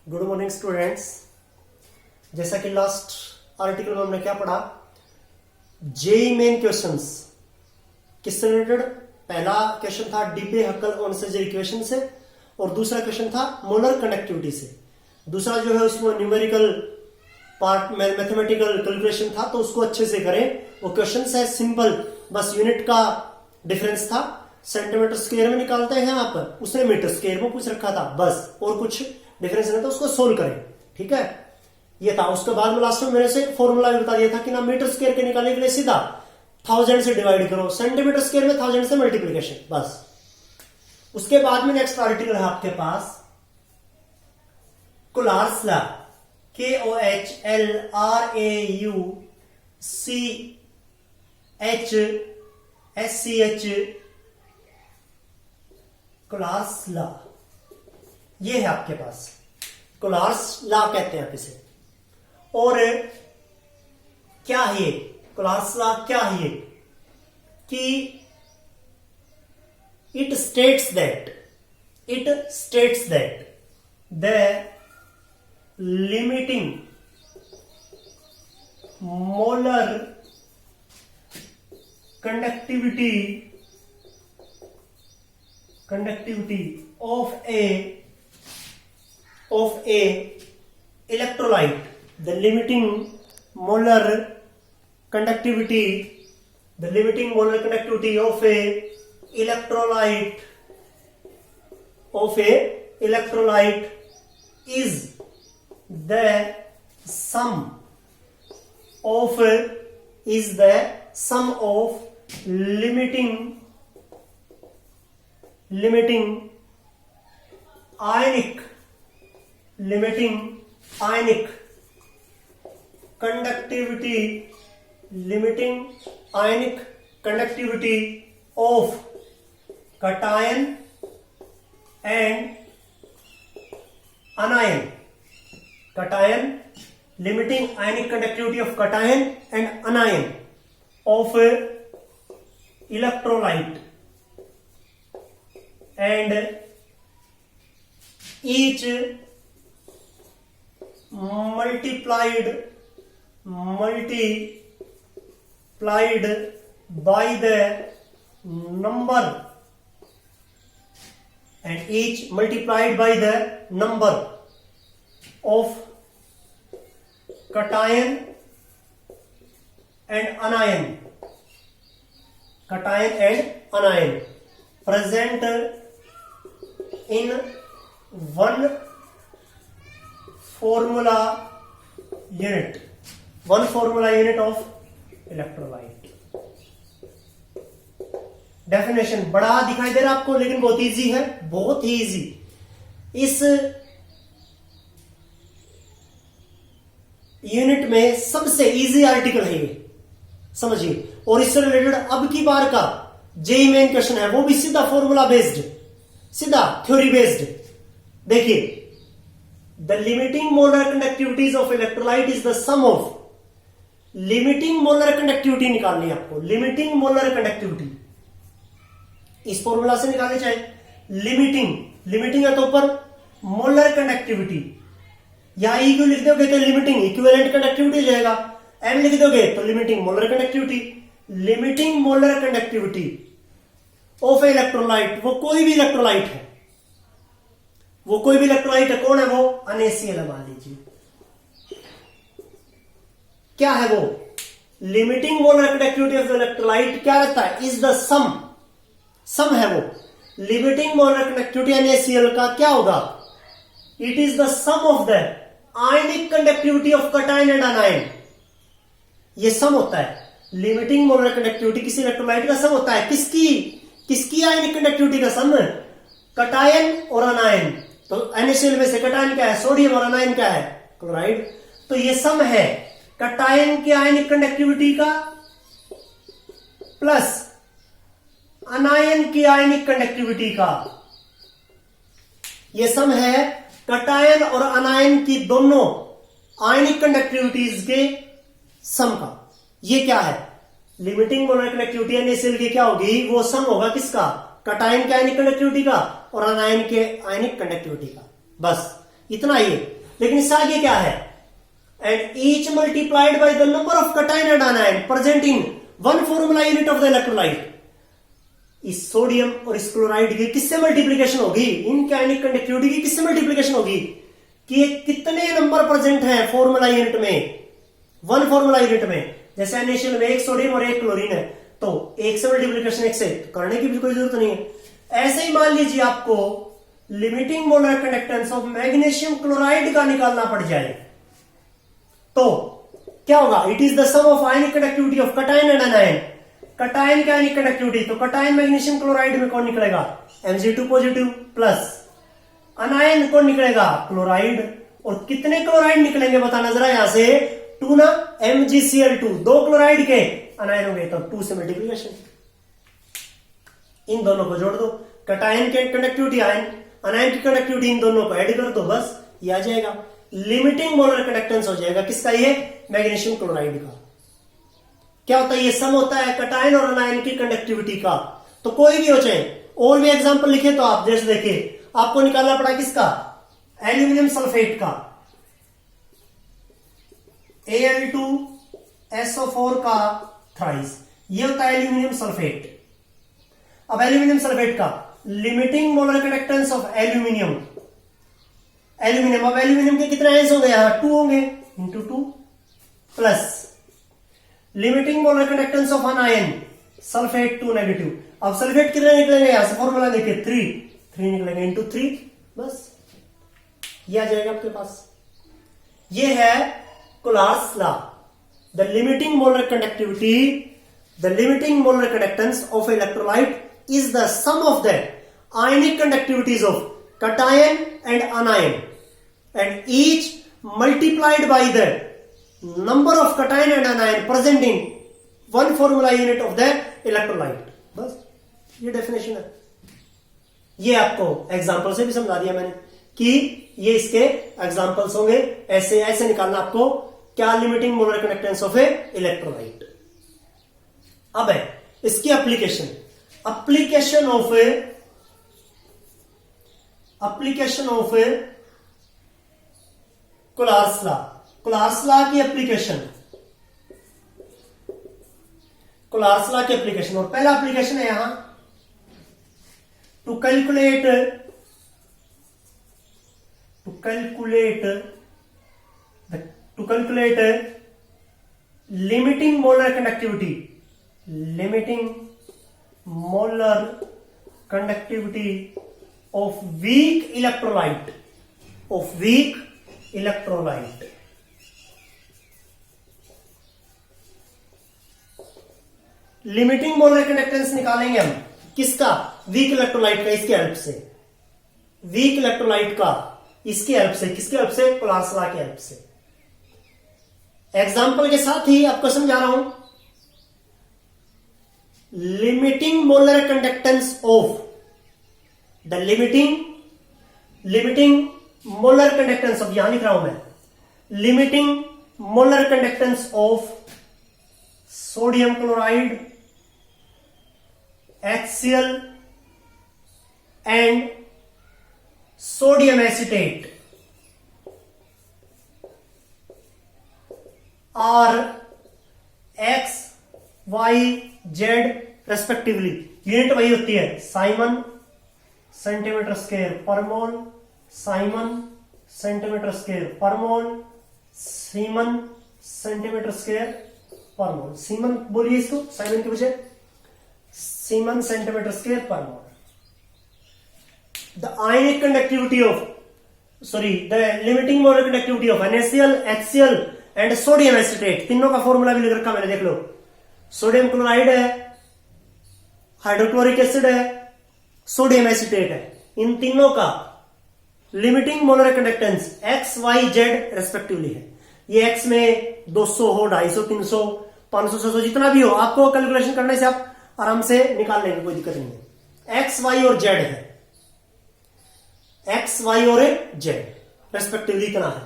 Good morning students. जैसा कि last article में हमने क्या पढ़ा, जेई मेन क्वेश्चंस किससे रिलेटेड। पहला क्वेश्चन था डिबे-हक्कल ऑनसेजर इक्वेशन से और दूसरा क्वेश्चन था मोलर कंडक्टिविटी से। दूसरा जो है उसमें न्यूमेरिकल पार्ट मैथमेटिकल कैलकुलेशन था, तो उसको अच्छे से करें। वो क्वेश्चन है सिंपल, बस यूनिट का डिफरेंस था। सेंटीमीटर स्क्वायर में निकालते हैं आप, उसने मीटर स्क्वायर में पूछ रखा था, बस और कुछ डिफरेंस नहीं था। उसको सोल्व करें, ठीक है, ये था। उसके बाद में लास्ट में मैंने से फॉर्मूला भी बता दिया था कि ना मीटर स्क्वायर के निकालने के लिए सीधा 1000 से डिवाइड करो, सेंटीमीटर स्क्वायर में 1000 से मल्टीप्लीकेशन, बस। उसके बाद में नेक्स्ट आर्टिकल है आपके पास कोलार्स लॉ, KOHLRAUCHSCH, कोलार्स लॉ। ये है आपके पास, कोलार्स लॉ कहते हैं आप इसे। और क्या है ये कोलार्स लॉ, क्या है ये कि it states that the limiting molar conductivity of a electrolyte, the limiting molar conductivity of a electrolyte is the sum of limiting ionic conductivity of cation and anion. Limiting ionic conductivity of cation and anion of electrolyte, and each multiplied by the number of cation and anion present in one formula unit of electrolyte. Definition बड़ा दिखाई दे रहा है आपको, लेकिन बहुत easy है, बहुत ही easy. इस यूनिट में सबसे इजी आर्टिकल है ये, समझिए। और इससे रिलेटेड अब की बार का जेई मेन क्वेश्चन है, वो भी सीधा फॉर्मूला बेस्ड, सीधा थ्योरी बेस्ड। देखिए, the limiting molar conductivities of electrolyte is the sum of, limiting molar conductivity निकालनी है आपको। लिमिटिंग मोलर कंडक्टिविटी इस फॉर्मूला से निकालनी चाहिए। लिमिटिंग है तो ऊपर मोलर कंडक्टिविटी, या ई क्यू लिख दोगे तो लिमिटिंग इक्विवेलेंट कंडक्टिविटी हो जाएगा, एम लिख दोगे तो limiting molar conductivity. Limiting molar conductivity of electrolyte, वो कोई भी इलेक्ट्रोलाइट है, कौन है वो? NaCl मान लीजिए। क्या है वो? Limiting molar conductivity of electrolyte क्या रहता है? इज द सम है वो। लिमिटिंग मोलर कंडक्टिविटी NaCl का क्या होगा? It is the sum of the ionic conductivity of cation and anion. ये सम होता है, लिमिटिंग मोलर कंडक्टिविटी किसी इलेक्ट्रोलाइट का सम होता है। किसकी आयनिक कंडक्टिविटी का सम? कटायन और अनायन। तो NaCl में से कटायन क्या है? सोडियम, और अनायन क्या है? क्लोराइड। तो ये सम है कटायन की आयनिक कंडक्टिविटी का प्लस अनायन की आयनिक कंडक्टिविटी का। ये सम है कटायन और अनायन की दोनों आयनिक कंडक्टिविटीज के सम का। ये क्या है? लिमिटिंग मोलर कंडक्टिविटी NaCl की क्या होगी? वो सम होगा किसका? कटायन के आयनिक कंडक्टिविटी का और अनायन के आयनिक कंडक्टिविटी का। बस इतना ही है। लेकिन इससे आगे क्या है, and each multiplied by the number of cation and anion present in one formula unit of the electrolyte. इस सोडियम और इस क्लोराइड की किससे मल्टीप्लीकेशन होगी, इनकी आयनिक कंडक्टिविटी की किससे मल्टीप्लीकेशन होगी, कि ये कितने नंबर प्रेजेंट है फॉर्मूला यूनिट में, वन फॉर्मूला यूनिट में। जैसे इनिशियल में एक सोडियम और एक क्लोरीन है, तो एक से मल्टीप्लीकेशन एक से करने की भी कोई जरूरत नहीं है। ऐसे ही मान लीजिए आपको limiting molar conductance of magnesium chloride का निकालना पड़ जाए, तो क्या होगा, it is the sum of ionic conductivity of cation and anion. Cation की आयनिक कंडक्टिविटी, तो कटायन मैग्नीशियम क्लोराइड में कौन निकलेगा, Mg2 पॉजिटिव प्लस अनायन कौन निकलेगा, क्लोराइड। और कितने क्लोराइड निकलेंगे बताना जरा, यहां से 2 ना, MgCl2, 2 क्लोराइड के अनायन हो गए, तो 2 से मल्टीप्लीकेशन, इन दोनों को जोड़ दो, कटायन की कंडक्टिविटी आयन, अनायन की कंडक्टिविटी, इन दोनों को ऐड कर दो, बस ये आ जाएगा। लिमिटिंग मोलर कंडक्टेंस हो जाएगा किसका, ये मैग्नीशियम क्लोराइड का। क्या होता है, ये सम होता है कटायन और अनायन की कंडक्टिविटी का। तो कोई भी हो चाहे, और भी एग्जांपल लिखे तो आप जैसे देखिए, आपको निकालना पड़ा किसका, एल्यूमिनियम सल्फेट का, Al2SO4 का थ्राइस, ये होता है एल्यूमिनियम सल्फेट। अब एल्यूमिनियम सल्फेट का limiting molar conductance of aluminium, aluminium, अब एल्यूमिनियम के कितने आयंस होंगे, यहां 2 होंगे, into 2 plus limiting molar conductance of अनायन sulphate 2 negative. अब सल्फेट कितने निकलेंगे, यहां से फॉर्मूला देखिए 3 निकलेंगे, इंटू 3, बस ये आ जाएगा आपके पास। ये है Kohlrausch's law, the limiting molar conductivity, the limiting molar conductance of electrolyte is the sum of the ionic conductivities of cation and anion, and each multiplied by the number of cation and anion present in one formula unit of the electrolyte। बस ये definition है। ये आपको example से भी समझा दिया मैंने कि ये इसके एग्जांपल्स होंगे, ऐसे ऐसे निकालना आपको, क्या limiting molar conductance of a electrolyte. अब है इसकी application, application of Coulars law, Coulars law की एप्लीकेशन, Coulars law की एप्लीकेशन, और पहला एप्लीकेशन है यहां to calculate limiting molar conductivity, limiting molar conductivity of weak electrolyte, limiting molar conductance निकालेंगे हम किसका, वीक इलेक्ट्रोलाइट का, इसके हेल्प से, वीक इलेक्ट्रोलाइट का इसकी हेल्प से, किसकी हेल्प से, कुलार्स लॉ की हेल्प से। एग्जांपल के साथ ही आपको समझा रहा हूं, limiting molar conductance of, the limiting molar conductance of, यहां लिख रहा हूं मैं, limiting molar conductance of sodium chloride HCl and sodium acetate are X, Y, Z respectively. Unit वही होती है साइमन सेंटीमीटर स्क्वायर पर मोल, साइमन सेंटीमीटर स्क्वायर पर मोल, सीमन सेंटीमीटर स्क्वायर पर मोल। सीमन बोलिए इसको, साइमन की वजह, सीमन सेंटीमीटर स्क्वायर पर mole. The ionic conductivity of, the limiting molar conductivity of NaCl, HCl and sodium acetate, तीनों का फॉर्मूला भी लिख रखा मैंने, देख लो। सोडियम क्लोराइड है, हाइड्रोक्लोरिक एसिड है, सोडियम एसीटेट है, इन तीनों का limiting molar conductance X, Y, Z respectively है। ये X में 200 हो, 250, 300, 500, 600 जितना भी हो, आपको कैलकुलेशन करने से आप आराम से निकाल लेंगे, कोई दिक्कत नहीं है। X, Y और Z है, X, Y और Z रेस्पेक्टिवली इतना है।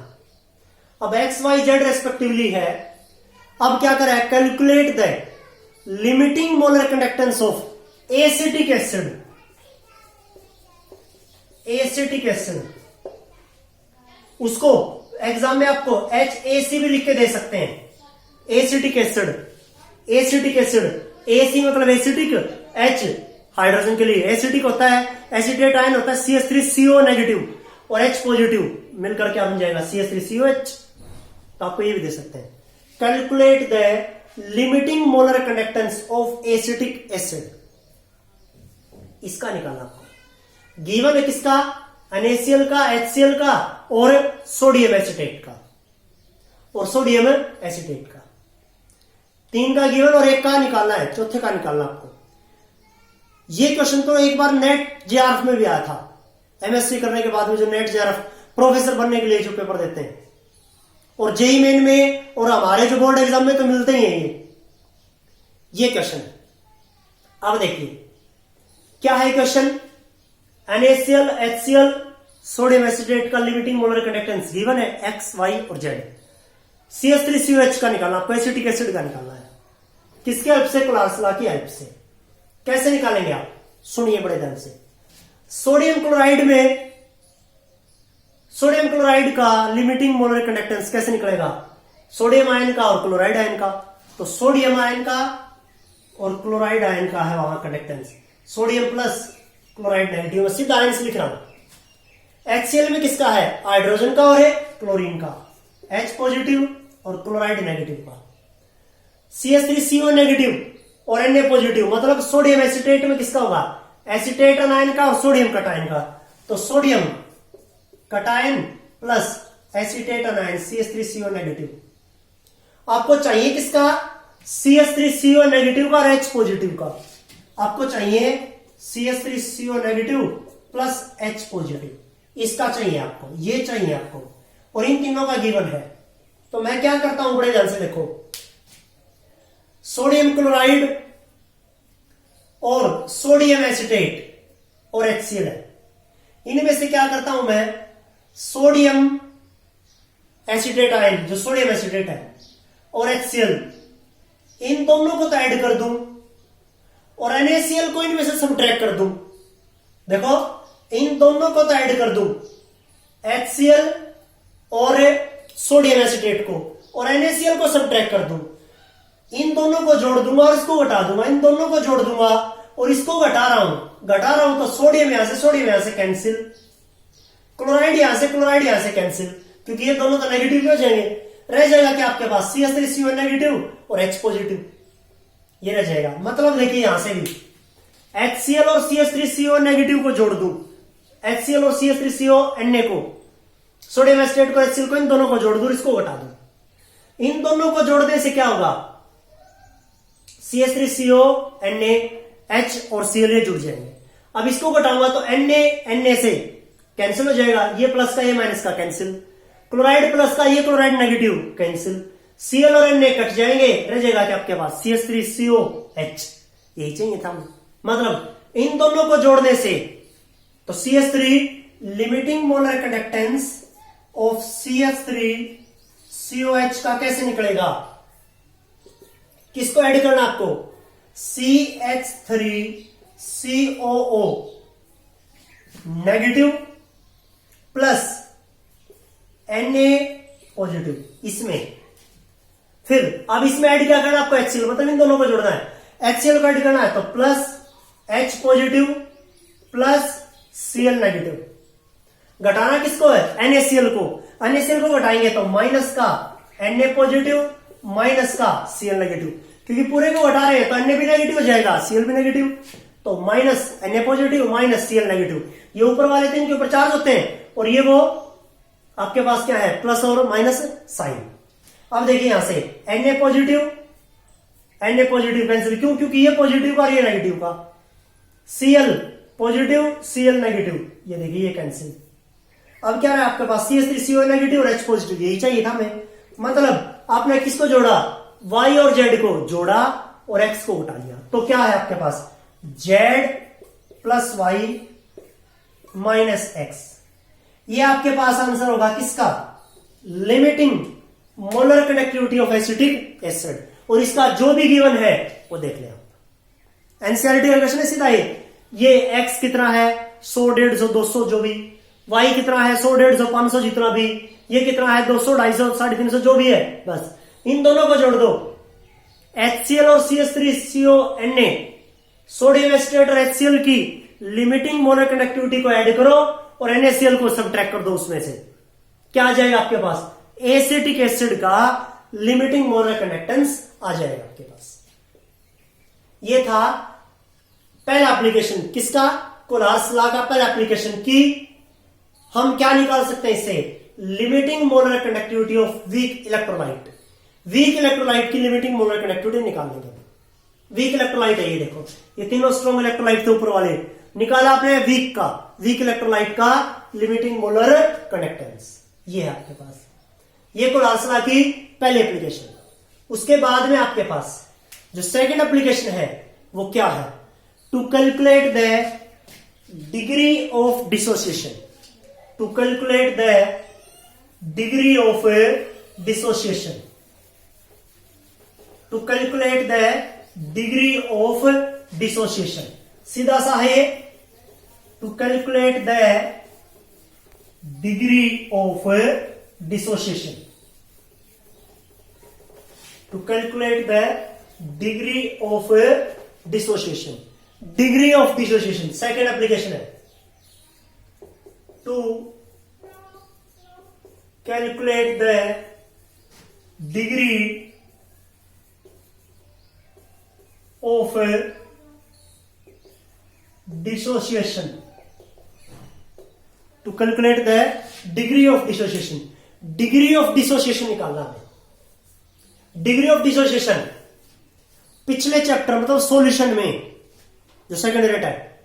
अब X, Y, Z रेस्पेक्टिवली है, अब क्या करें, calculate the limiting molar conductance of acetic acid, उसको एग्जाम में आपको HAC भी लिख के दे सकते हैं, acetic acid, acetic acid, AC मतलब एसिटिक, H हाइड्रोजन के लिए एसिटिक होता है, एसिटेट आयन होता है CH3CO नेगेटिव और H पॉजिटिव मिलकर क्या बन जाएगा CH3COH। तो आपको ये भी दे सकते हैं। Calculate the limiting molar conductance of acetic acid, इसका निकालना आपको। गिवन है किसका, NaCl का, HCl का और सोडियम एसिटेट का, और सोडियम एसिटेट का, 3 का गिवन और 1 का निकालना है, चौथे का निकालना आपको। ये क्वेश्चन तो एक बार नेट JRF में भी आया था, MSc करने के बाद में जो नेट JRF प्रोफेसर बनने के लिए जो पेपर देते हैं, और JEE मेन में और हमारे जो बोर्ड एग्जाम में तो मिलते ही हैं ये क्वेश्चन है। अब देखिए क्या है question, NaCl, HCl, sodium acetate का लिमिटिंग मोलर कंडक्टेंस गिवन है X, Y और Z। CH3COH का निकालना आपको, एसिटिक एसिड का निकालना है। किसके हेल्प से, क्लास लॉ की हेल्प से। कैसे निकालेंगे आप, सुनिए बड़े ध्यान से। सोडियम क्लोराइड का लिमिटिंग मोलर कंडक्टेंस कैसे निकलेगा, सोडियम आयन का और क्लोराइड आयन का। तो सोडियम आयन का और क्लोराइड आयन का है वहां conductance, sodium plus chloride negative, सीधा आयन से लिख रहा हूं। HCl में किसका है, हाइड्रोजन का और है क्लोरीन का, H पॉजिटिव और क्लोराइड नेगेटिव का। CH3CO नेगेटिव और Na पॉजिटिव, मतलब सोडियम एसिटेट में किसका होगा, एसिटेट अनायन का और सोडियम कटायन का। तो sodium cation plus acetate अनायन CH3CO negative. आपको चाहिए किसका, CH3CO नेगेटिव का और H पॉजिटिव का। आपको चाहिए CH3CO negative plus H positive, इसका चाहिए आपको, ये चाहिए आपको, और इन तीनों का गिवन है। तो मैं क्या करता हूं, बड़े ध्यान से देखो, सोडियम क्लोराइड और सोडियम एसिटेट और HCl है, इनमें से क्या करता हूं मैं, सोडियम एसिटेट आयन जो सोडियम एसिटेट है और HCl, इन दोनों को तो ऐड कर दूं और NaCl को इनमें से सबट्रैक्ट कर दूं। देखो इन दोनों को तो ऐड कर दूं, HCl और सोडियम एसिटेट को, और NaCl को सबट्रैक्ट कर दूं। इन दोनों को जोड़ दूंगा और इसको घटा दूंगा, इन दोनों को जोड़ दूंगा और इसको घटा रहा हूं तो सोडियम यहां से कैंसिल, क्लोराइड यहां से कैंसिल, क्योंकि ये दोनों तो नेगेटिव हो जाएंगे। रह जाएगा क्या आपके पास, CH3CO नेगेटिव और H पॉजिटिव, ये रह जाएगा। मतलब देखिए यहां से भी HCl और CH3CO नेगेटिव को जोड़ दूं, HCl और CH3CO Na को, सोडियम एसिटेट को, HCl को, इन दोनों को जोड़ दूं, इसको घटा दूं। इन दोनों को जोड़ने से क्या होगा, CH3CO, Na, H और Cl ये जुड़ जाएंगे। अब इसको घटाऊंगा तो Na से कैंसिल हो जाएगा, ये प्लस का ये माइनस का कैंसिल, क्लोराइड प्लस का ये क्लोराइड नेगेटिव कैंसिल, Cl और Na कट जाएंगे, रह जाएगा कि आपके पास CH3COH, यही चाहिए था। मतलब इन दोनों को जोड़ने से तो CH3 limiting molar conductance of CH3COH का कैसे निकलेगा, किसको ऐड करना आपको, CH3COO negative plus Na positive इसमें। फिर अब इसमें ऐड क्या करना आपको, HCl, मतलब इन दोनों को जोड़ना है, HCl को ऐड करना है तो plus H positive plus Cl negative. घटाना किसको है, NaCl को, NaCl को घटाएंगे तो माइनस का Na पॉजिटिव माइनस का Cl नेगेटिव, क्योंकि पूरे को घटा रहे हैं तो Na भी नेगेटिव हो जाएगा, Cl भी नेगेटिव, तो minus Na positive minus Cl negative. ये ऊपर वाले तीन के ऊपर चार्ज होते हैं और ये वो आपके पास क्या है, प्लस और माइनस साइन। अब देखिए यहां से Na पॉजिटिव कैंसिल, क्यों, क्योंकि ये पॉजिटिव का और ये नेगेटिव का, Cl पॉजिटिव Cl नेगेटिव, ये देखिए ये कैंसिल। अब क्या है आपके पास CH3CO नेगेटिव और H पॉजिटिव, यही चाहिए था हमें। मतलब आपने किसको जोड़ा, Y और Z को जोड़ा और X को उठा लिया, तो क्या है आपके पास Z plus Y minus X। ये आपके पास आंसर होगा किसका, limiting molar conductivity of acetic acid. और इसका जो भी गिवन है वो देख लें आप, एनसीईआरटी का क्वेश्चन है सीधा ये X कितना है, 100, 150, 200 जो भी, वाई कितना है 100, 150, 500 जितना भी, ये कितना है 200, 250, 350 जो भी है, बस इन दोनों को जोड़ दो। HCl और CH3CONA सोडियम एसीटेट और HCl की लिमिटिंग मोलर कंडक्टिविटी को ऐड करो और NaCl को सबट्रैक्ट कर दो उसमें से, क्या आ जाएगा आपके पास? एसिटिक एसिड का लिमिटिंग मोलर कंडक्टेंस आ जाएगा आपके पास। ये था पहला एप्लीकेशन किसका? कोलहार्स लॉ का पहला एप्लीकेशन की हम क्या निकाल सकते हैं इससे? Limiting molar conductivity of weak electrolyte. Weak electrolyte की लिमिटिंग मोलर कंडक्टिविटी निकाल लेंगे। वीक इलेक्ट्रोलाइट है, ये देखो, ये तीनों स्ट्रॉन्ग इलेक्ट्रोलाइट थे ऊपर वाले, निकाला आपने वीक का, वीक इलेक्ट्रोलाइट का लिमिटिंग मोलर कंडक्टेंस, ये है आपके पास। ये कोलहार्स लॉ की पहली एप्लीकेशन। उसके बाद में आपके पास जो सेकंड एप्लीकेशन है वो क्या है? To calculate the degree of dissociation. To calculate the degree of dissociation. To calculate the degree of dissociation, सीधा सा है, to calculate the degree of dissociation. To calculate the degree of dissociation. Degree of dissociation second application है। To calculate the degree of dissociation. To calculate the degree of dissociation. Degree of dissociation निकालना है। Degree of dissociation पिछले chapter मतलब solution में जो second rate है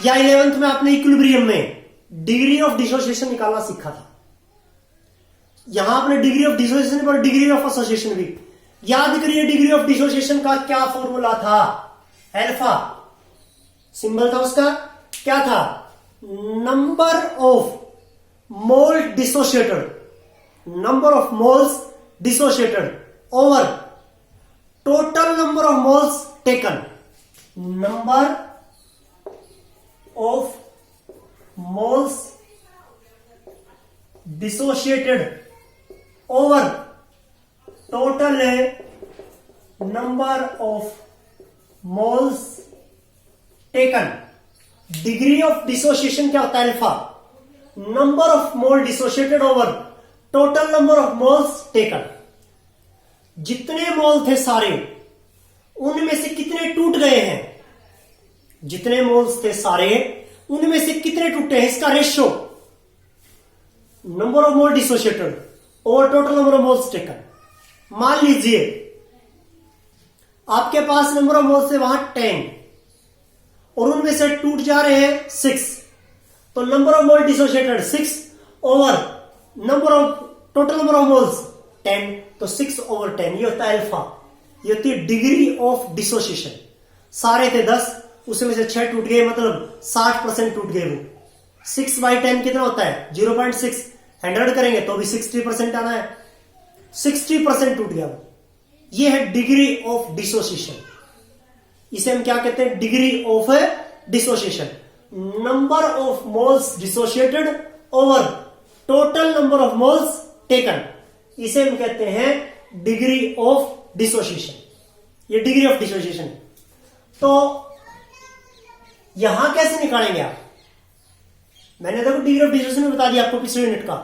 या 11th में आपने इक्विलिब्रियम में डिग्री ऑफ डिसोसिएशन निकालना सीखा था। यहां आपने डिग्री ऑफ डिसोसिएशन पर डिग्री ऑफ एसोसिएशन भी याद करिए। डिग्री ऑफ डिसोसिएशन का क्या फॉर्मूला था? अल्फा सिंबल था उसका, क्या था? Number of mole dissociated, number of moles dissociated over total number of moles taken. Number of moles dissociated over total number of moles taken. Degree of dissociation क्या होता है? Alpha, number of mole dissociated over total number of moles taken. जितने मोल थे सारे उनमें से कितने टूट गए हैं? जितने मोल्स थे सारे उनमें से कितने टूटे हैं, इसका ratio number of mole dissociated over total number of moles taken. मान लीजिए आपके पास नंबर ऑफ मोल्स है वहां 10 और उनमें से टूट जा रहे हैं 6, तो number of mole dissociated 6 over number of total number of moles 10, तो 6 ओवर 10 ये होता है अल्फा। ये होती है डिग्री ऑफ डिसोसिएशन। सारे थे 10, उसमें से 6 टूट गए, मतलब 60% टूट गए वो। 6/10 कितना होता है? 0.6। 100 करेंगे तो भी 60% आना है, 60% टूट गया वो। ये है डिग्री ऑफ डिसोसिएशन। इसे हम क्या कहते हैं? Degree of dissociation. Number of moles dissociated over total number of moles taken, इसे हम कहते हैं डिग्री ऑफ डिसोसिएशन। ये डिग्री ऑफ डिसोसिएशन। तो यहां कैसे निकालेंगे आप? मैंने देखो डिग्री ऑफ डिसोसिएशन में बता दिया आपको पिछले यूनिट का।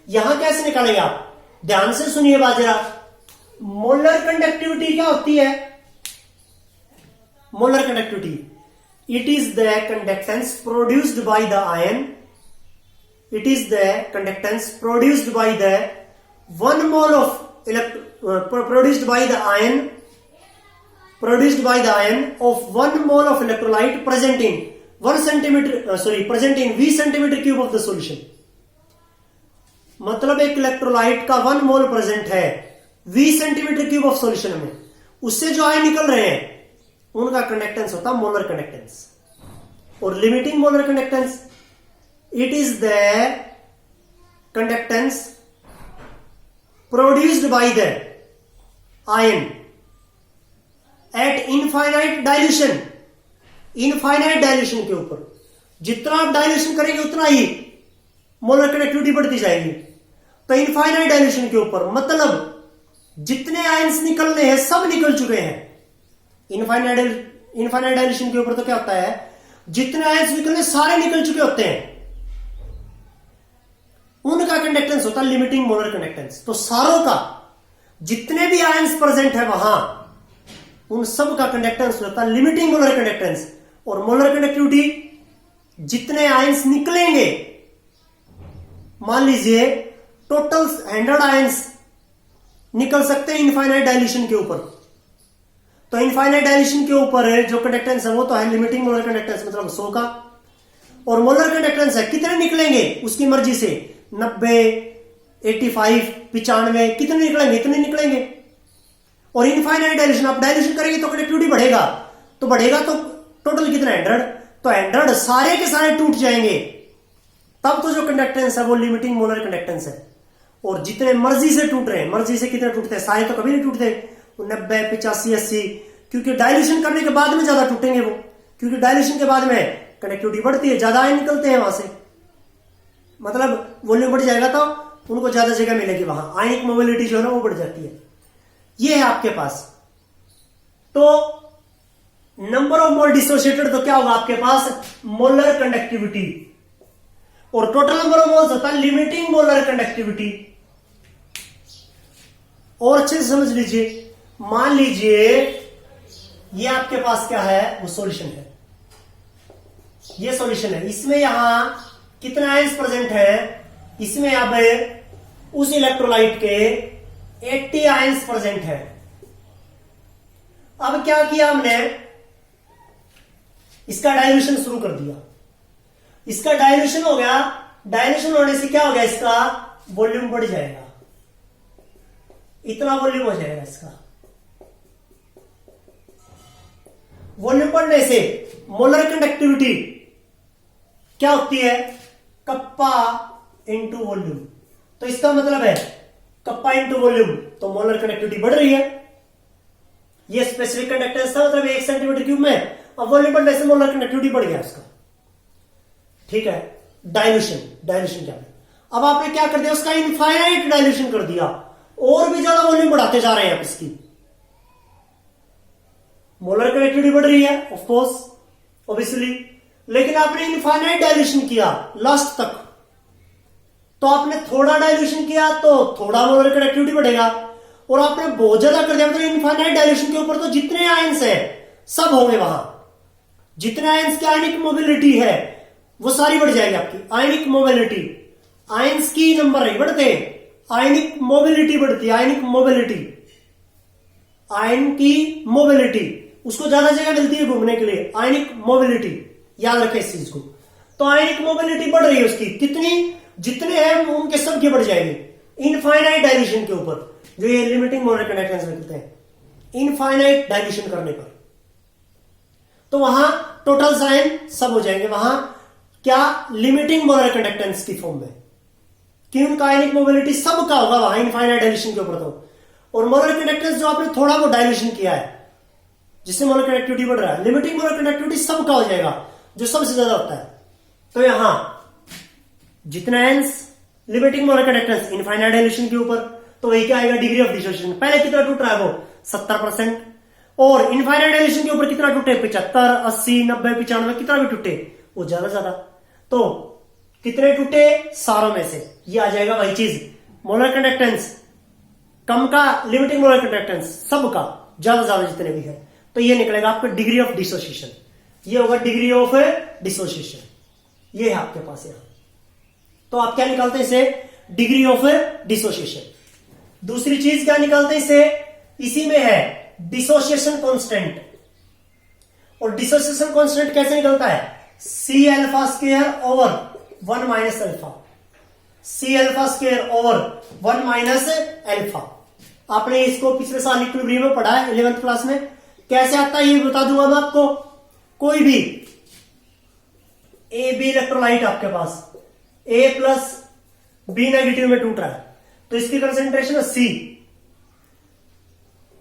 यहां कैसे निकालेंगे आप? ध्यान से सुनिए बात जरा। मोलर कंडक्टिविटी क्या होती है? Molar conductivity, it is the conductance produced by the ion, it is the conductance produced by the 1 mole of produced by the ion of 1 mole of electrolyte present in 1 centimeter present in V centimeter cube of the solution। मतलब एक electrolyte का 1 मोल present है V centimetre cube of solution में, उससे जो ion निकल रहे हैं उनका कंडक्टेंस होता है मोलर कंडक्टेंस। और limiting molar conductance, it is the conductance produced by the ion eight infinite dilution. Infinite dilution के ऊपर जितना आप डाइल्यूशन करेंगे उतना ही मोलर कनेक्टिविटी बढ़ती जाएगी। तो इनफाइनाइट डायल्यूशन के ऊपर मतलब जितने आयंस निकलने हैं सब निकल चुके हैं। इनफाइनाइट डायल्यूशन के ऊपर तो क्या होता है, जितने आयंस निकलने सारे निकल चुके होते हैं, उनका कंडक्टेंस होता है लिमिटिंग मोलर कंडक्टेंस। तो सारों का जितने भी आयंस प्रेजेंट है वहां उन सब का कंडक्टेंस होता है लिमिटिंग मोलर कंडक्टेंस। और मोलर कंडक्टिविटी जितने आयंस निकलेंगे, मान लीजिए टोटल 100 आयंस निकल सकते हैं इनफाइनाइट डायल्यूशन के ऊपर, तो इनफाइनाइट डायल्यूशन के ऊपर जो कंडक्टेंस है वो तो है लिमिटिंग मोलर कंडक्टेंस मतलब 100 का। और मोलर कंडक्टेंस है कितने निकलेंगे उसकी मर्जी से, 90, 85, 95 कितने निकलेंगे इतने निकलेंगे। और इनफाइनाइट डायल्यूशन आप डायल्यूशन करेंगे तो कंडक्टिविटी बढ़ेगा तो टोटल कितना 100, तो 100 सारे के सारे टूट जाएंगे, तब तो जो कंडक्टेंस है वो लिमिटिंग मोलर कंडक्टेंस है। और जितने मर्जी से टूट रहे हैं, मर्जी से कितने टूटते हैं, सारे तो कभी नहीं टूटते, 90, 85, 80, क्योंकि डायल्यूशन करने के बाद में ज्यादा टूटेंगे वो, क्योंकि डायल्यूशन के बाद में कनेक्टिविटी बढ़ती है, ज्यादा आयन निकलते हैं वहां से, मतलब वॉल्यूम बढ़ जाएगा तो उनको ज्यादा जगह मिलेगी, वहां आयनिक मोबिलिटी जो है ना वो बढ़ जाती है। ये है आपके पास। तो नंबर ऑफ मोल डिसोसिएटेड तो क्या होगा आपके पास, मोलर कंडक्टिविटी, और टोटल नंबर ऑफ मोल्स होता है लिमिटिंग मोलर कंडक्टिविटी। और अच्छे से समझ लीजिए, मान लीजिए ये आपके पास क्या है, वो सॉल्यूशन है, ये सॉल्यूशन है, इसमें यहां कितने आयंस प्रेजेंट है, इसमें अब उस इलेक्ट्रोलाइट के 80 आयंस प्रेजेंट है। अब क्या किया हमने, इसका डायल्यूशन शुरू कर दिया, इसका डायल्यूशन हो गया, डायल्यूशन होने से क्या हो गया, इसका वॉल्यूम बढ़ जाएगा, इतना वॉल्यूम हो जाएगा इसका। वॉल्यूम बढ़ने से मोलर कंडक्टिविटी क्या होती है, कप्पा इंटू वॉल्यूम। तो इसका मतलब है कप्पा इंटू वॉल्यूम, तो मोलर कंडक्टिविटी बढ़ रही है। ये स्पेसिफिक कंडक्टेंस था, मतलब 1 सेंटीमीटर क्यूब में, अब वॉल्यूम बढ़ने से मोलर कंडक्टिविटी बढ़ गया उसका, ठीक है। डायल्यूशन क्या है, अब आपने क्या कर दिया, उसका इनफाइनाइट डायल्यूशन कर दिया, और भी ज्यादा वॉल्यूम बढ़ाते जा रहे हैं आप इसकी, मोलर कंडक्टिविटी बढ़ रही है ऑफ कोर्स ऑब्वियसली, लेकिन आपने इनफाइनाइट डायल्यूशन किया लास्ट तक, तो आपने थोड़ा डायल्यूशन किया तो थोड़ा मोलर कंडक्टिविटी बढ़ेगा, और आपने बहुत ज्यादा कर दिया मतलब इनफाइनाइट डायल्यूशन के ऊपर तो जितने आयंस है सब होंगे वहां, जितने आयंस की आयनिक मोबिलिटी है वो सारी बढ़ जाएगी आपकी। आयनिक मोबिलिटी, आयंस की नंबर नहीं बढ़ते, आयनिक मोबिलिटी बढ़ती है, आयनिक मोबिलिटी, आयन की मोबिलिटी, उसको ज्यादा जगह मिलती है घूमने के लिए, आयनिक मोबिलिटी, याद रखें इस चीज को। तो आयनिक मोबिलिटी बढ़ रही है उसकी, कितनी, जितने हैं उनके सब की बढ़ जाएगी इनफाइनाइट डायल्यूशन के ऊपर, जो ये लिमिटिंग मोलर कंडक्टेंस में करते हैं, इनफाइनाइट डायल्यूशन करने पर, तो वहां टोटल साइन सब हो जाएंगे वहां, क्या, लिमिटिंग मोलर कंडक्टेंस की फॉर्म में, कि उनका आयनिक मोबिलिटी सबका होगा वहां इनफाइनाइट डायल्यूशन के ऊपर तो। और मोलर कंडक्टेंस जो आपने थोड़ा वो डायल्यूशन किया है जिससे मोलर कंडक्टिविटी बढ़ रहा है, लिमिटिंग मोलर कंडक्टिविटी सबका हो जाएगा जो सबसे ज्यादा होता है। तो यहां जितना ions limiting molar conductance infinite dilution के ऊपर, तो वही क्या आएगा, डिग्री ऑफ डिसोसिएशन। पहले कितना टूट रहा है वो 70%, और इनफाइनाइट डायल्यूशन के ऊपर कितना टूटे, 75, 80, 90, 95, कितना भी टूटे वो ज्यादा, तो कितने टूटे, सारों में से ये आ जाएगा वही चीज, मोलर कंडक्टेंस कम का लिमिटिंग मोलर कंडक्टेंस सबका ज्यादा जितने भी है, तो ये निकलेगा आपका डिग्री ऑफ डिसोसिएशन, ये होगा डिग्री ऑफ डिसोसिएशन, ये है आपके पास यहां। तो आप क्या निकालते हैं इसे, डिग्री ऑफ डिसोसिएशन। दूसरी चीज क्या निकालते हैं इसे, इसी में है डिसोसिएशन कांस्टेंट, और डिसोसिएशन कांस्टेंट कैसे निकलता है, C alpha square over 1 minus alpha, C alpha square over 1 minus alpha. आपने इसको पिछले साल इक्विलिब्रियम में पढ़ा है 11th क्लास में, कैसे आता है ये बता दूंगा मैं आपको। कोई भी ए बी इलेक्ट्रोलाइट आपके पास ए प्लस बी नेगेटिव में टूट रहा है, तो इसकी कंसेंट्रेशन है सी,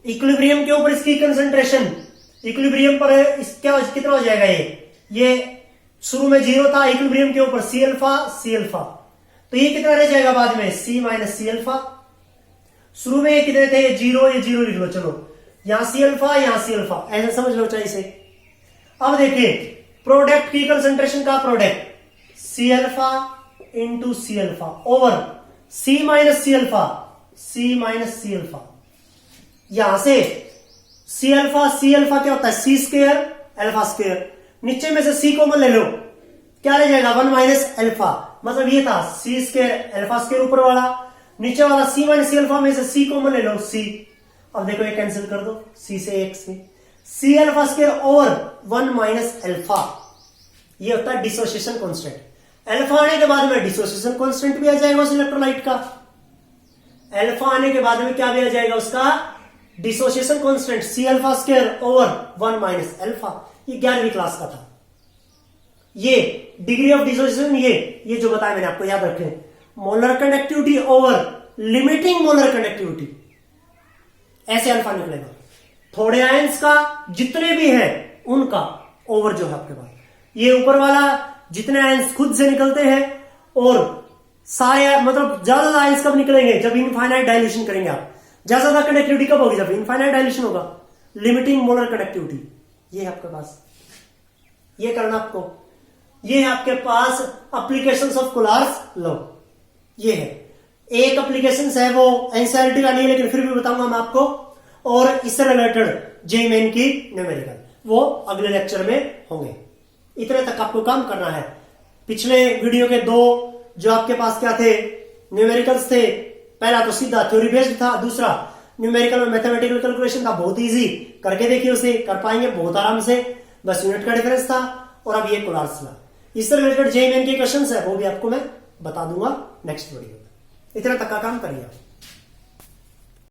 इक्विलिब्रियम के ऊपर इसकी कंसेंट्रेशन, इक्विलिब्रियम पर क्या कितना हो जाएगा, ये शुरू में 0 था, इक्विलिब्रियम के ऊपर सी अल्फा, तो ये कितना रह जाएगा बाद में, सी माइनस सी अल्फा। शुरू में ये कितने थे, ये जीरो लिख लो, चलो यहां सी अल्फा यहां सी अल्फा, ऐसे समझ लो चाहिए इसे। अब देखिए प्रोडक्ट की कंसंट्रेशन का product C alpha into C alpha over C minus C alpha, C minus C alpha. यहां से सी अल्फा क्या होता है, सी स्क्वायर अल्फा स्क्वायर, नीचे में से सी कॉमन ले लो, क्या रह जाएगा 1 माइनस अल्फा, मतलब ये था सी स्क्वायर अल्फा स्क्वायर ऊपर वाला, नीचे वाला सी माइनस सी अल्फा में से सी कॉमन ले लो सी। अब देखो ये कैंसिल कर दो, सी से एक्स में C alpha square over 1 minus alpha, ये होता है डिसोसिएशन कांस्टेंट। अल्फा आने के बाद में डिसोसिएशन कांस्टेंट भी आ जाएगा उस इलेक्ट्रोलाइट का, अल्फा आने के बाद में क्या भी आ जाएगा उसका dissociation constant, C alpha square over 1 minus alpha. ये 11वीं क्लास का था। ये डिग्री ऑफ डिसोसिएशन, ये जो बताया मैंने आपको याद रखें, molar conductivity over limiting molar conductivity, ऐसे अल्फा निकलेगा। थोड़े आयंस का जितने भी है उनका ओवर जो है आपके पास, ये ऊपर वाला जितने आयंस खुद से निकलते हैं, और सारे मतलब ज्यादा आयंस कब निकलेंगे, जब इनफाइनाइट डायल्यूशन करेंगे आप। ज्यादा कंडक्टिविटी कब होगी, जब इनफाइनाइट डायल्यूशन होगा, लिमिटिंग मोलर कंडक्टिविटी। ये है आपके पास, ये करना आपको। ये है आपके पास एप्लीकेशंस ऑफ कुलार्स लॉ, ये है एक एप्लीकेशन है, वो एनसीईआरटी का नहीं है लेकिन फिर भी बताऊंगा मैं आपको, और इससे रिलेटेड जेईई मेन की न्यूमेरिकल, वो अगले लेक्चर में होंगे। इतने तक आपको काम करना है। पिछले वीडियो के 2 जो आपके पास क्या थे, न्यूमेरिकल्स थे, पहला तो सीधा थ्योरी बेस्ड था, दूसरा न्यूमेरिकल में मैथमेटिकल कैलकुलेशन था, बहुत इजी, करके देखिए उसे, कर पाएंगे बहुत आराम से, बस यूनिट का डिफरेंस था। और अब ये कुलार्स लॉ, इससे रिलेटेड जेईई मेन के क्वेश्चंस है, वो भी आपको मैं बता दूंगा नेक्स्ट वीडियो में। इतना तक का काम करिए।